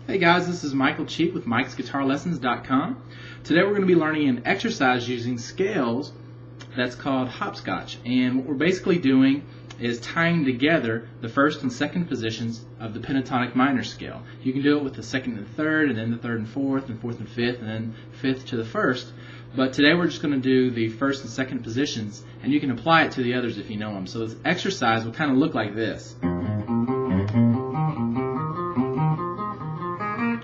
Hey guys, this is Michael Cheap with Mike'sGuitarLessons.com. Today we're going to be learning an exercise using scales that's called Hopscotch. And what we're basically doing is tying together the first and second positions of the pentatonic minor scale. You can do it with the second and third, and then the third and fourth and fifth, and then fifth to the first. But today we're just going to do the first and second positions, and you can apply it to the others if you know them. So this exercise will kind of look like this.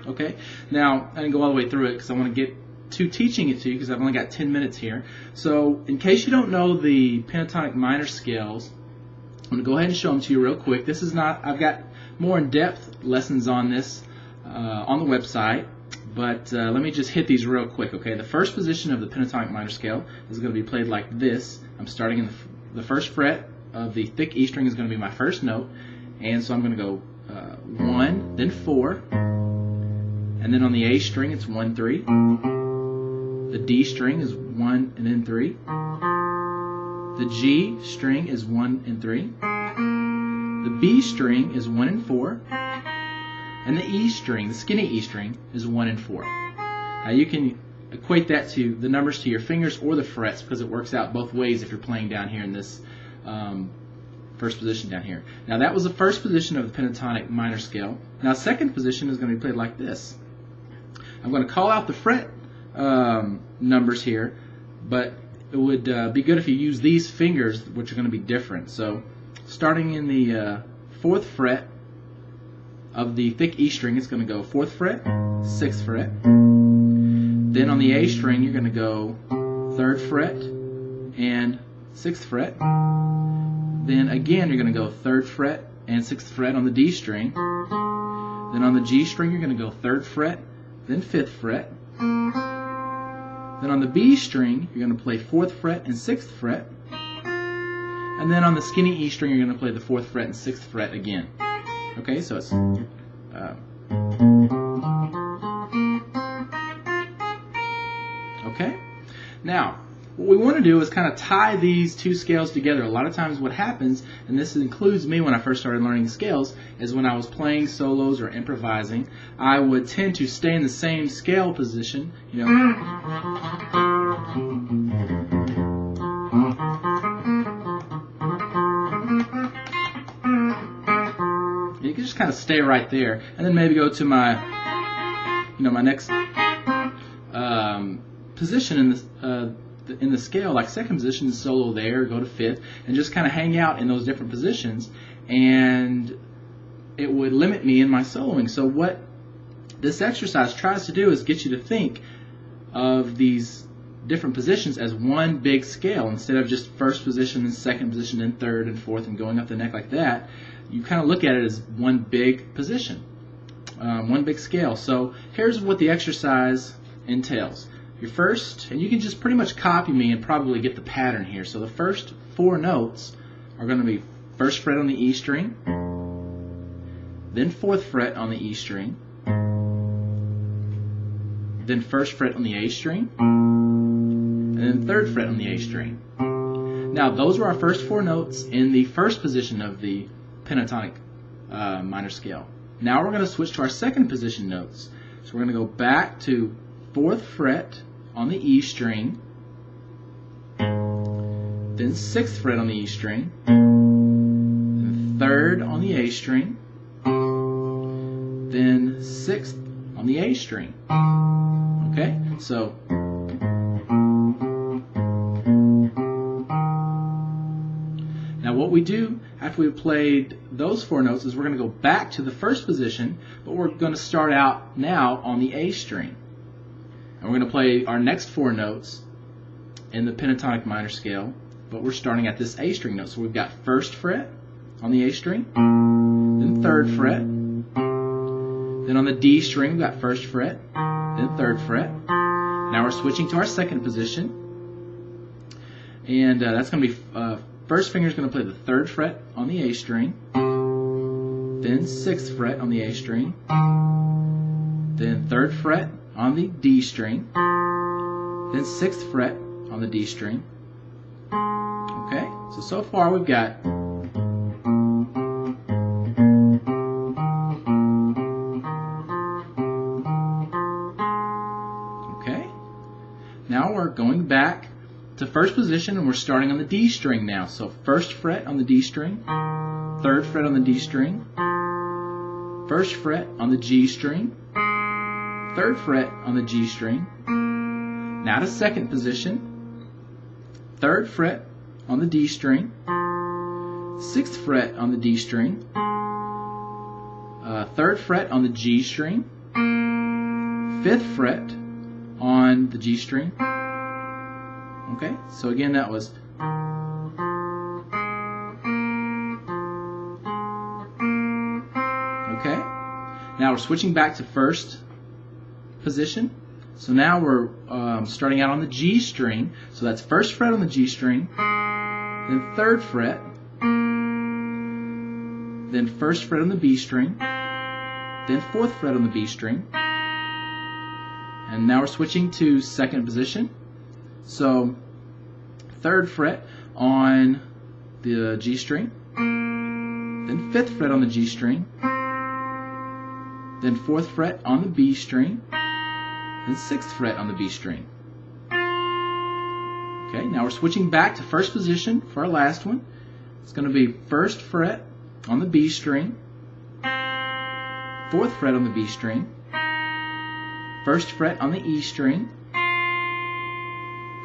Okay, now I didn't go all the way through it because I want to get to teaching it to you because I've only got 10 minutes here. So in case you don't know the pentatonic minor scales, I'm going to go ahead and show them to you real quick. This is not, I've got more in-depth lessons on this on the website, but let me just hit these real quick. Okay, the first position of the pentatonic minor scale is going to be played like this. I'm starting in the first fret of the thick E string is going to be my first note, and so I'm going to go 1, then 4. And then on the A string, it's 1, 3. The D string is 1 and then 3. The G string is 1 and 3. The B string is 1 and 4. And the E string, the skinny E string, is 1 and 4. Now you can equate that to the numbers to your fingers or the frets because it works out both ways if you're playing down here in this first position down here. Now that was the first position of the pentatonic minor scale. Now second position is going to be played like this. I'm going to call out the fret numbers here, but it would be good if you use these fingers, which are going to be different. So starting in the 4th fret of the thick E string, it's going to go 4th fret, 6th fret. Then on the A string, you're going to go 3rd fret and 6th fret. Then again, you're going to go 3rd fret and 6th fret on the D string. Then on the G string, you're going to go 3rd fret, then 5th fret. Then on the B string, you're going to play 4th fret and 6th fret. And then on the skinny E string, you're going to play the 4th fret and 6th fret again. Okay, so it's okay. Now, what we want to do is kind of tie these two scales together. A lot of times what happens, and this includes me when I first started learning scales, is when I was playing solos or improvising, I would tend to stay in the same scale position, you know. You can just kind of stay right there, and then maybe go to my, my next position in the scale, like second position, solo there, go to 5th, and just kind of hang out in those different positions, and it would limit me in my soloing. So what this exercise tries to do is get you to think of these different positions as one big scale instead of just first position and second position and third and fourth and going up the neck like that. You kind of look at it as one big position, one big scale. So here's what the exercise entails. Your first, and you can just pretty much copy me and probably get the pattern here. So the first 4 notes are going to be 1st fret on the E string, then 4th fret on the E string, then 1st fret on the A string, and then 3rd fret on the A string. Now those are our first 4 notes in the first position of the pentatonic minor scale. Now we're going to switch to our second position notes. So we're going to go back to 4th fret on the E string, then 6th fret on the E string, then 3rd on the A string, then 6th on the A string. Okay, so now what we do after we've played those 4 notes is we're going to go back to the first position, but we're going to start out now on the A string. And we're going to play our next 4 notes in the pentatonic minor scale, but we're starting at this A string note. So we've got 1st fret on the A string, then 3rd fret, then on the D string we've got 1st fret, then 3rd fret. Now we're switching to our second position, and that's going to be first finger is going to play the 3rd fret on the A string, then 6th fret on the A string, then 3rd fret on the D string, then 6th fret on the D string. Okay, so far we've got now we're going back to first position, and we're starting on the D string now. So first fret on the D string, third fret on the D string, first fret on the G string, third fret on the G string. Now to second position, third fret on the D string, sixth fret on the D string, third fret on the G string, fifth fret on the G string. Okay, so again that was okay. Now we're switching back to first position. So now we're starting out on the G string. So that's first fret on the G string, then third fret, then first fret on the B string, then fourth fret on the B string, and now we're switching to second position. So third fret on the G string, then fifth fret on the G string, then fourth fret on the B string, then sixth fret on the B string. Okay, now we're switching back to first position for our last one. It's going to be first fret on the B string, fourth fret on the B string, first fret on the E string,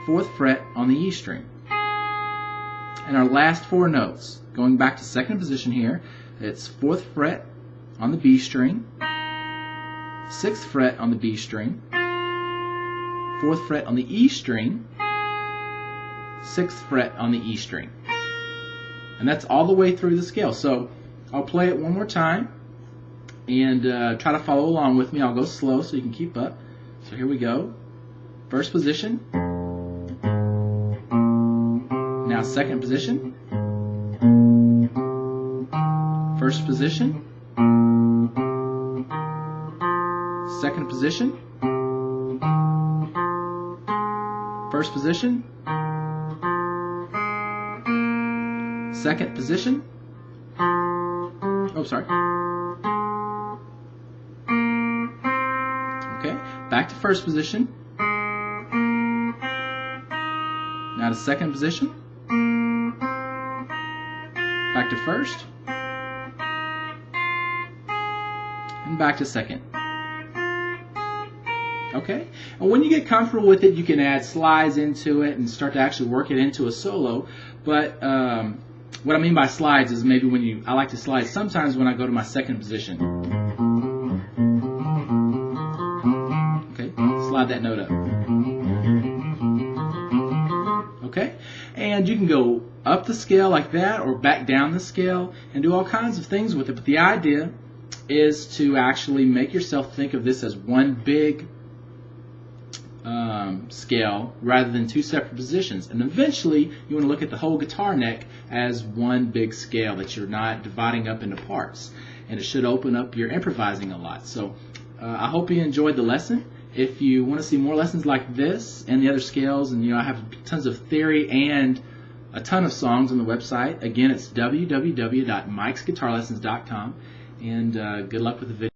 fourth fret on the E string. And our last four notes, going back to second position here, it's fourth fret on the B string, sixth fret on the B string, fourth fret on the E string, sixth fret on the E string. And that's all the way through the scale. So I'll play it one more time and try to follow along with me. I'll go slow so you can keep up. So here we go. First position. Now second position. First position. Second position. First position. Second position. Oh, sorry. Okay, back to first position. Now to second position. Back to first. And back to second. Okay, and when you get comfortable with it, you can add slides into it and start to actually work it into a solo. But what I mean by slides is maybe I like to slide sometimes when I go to my second position. Okay, slide that note up. Okay, and you can go up the scale like that or back down the scale and do all kinds of things with it. But the idea is to actually make yourself think of this as one big scale rather than two separate positions, and eventually you want to look at the whole guitar neck as one big scale that you're not dividing up into parts, and it should open up your improvising a lot. So I hope you enjoyed the lesson. If you want to see more lessons like this and the other scales, and I have tons of theory and a ton of songs on the website. Again, it's www.mikesguitarlessons.com, and good luck with the video.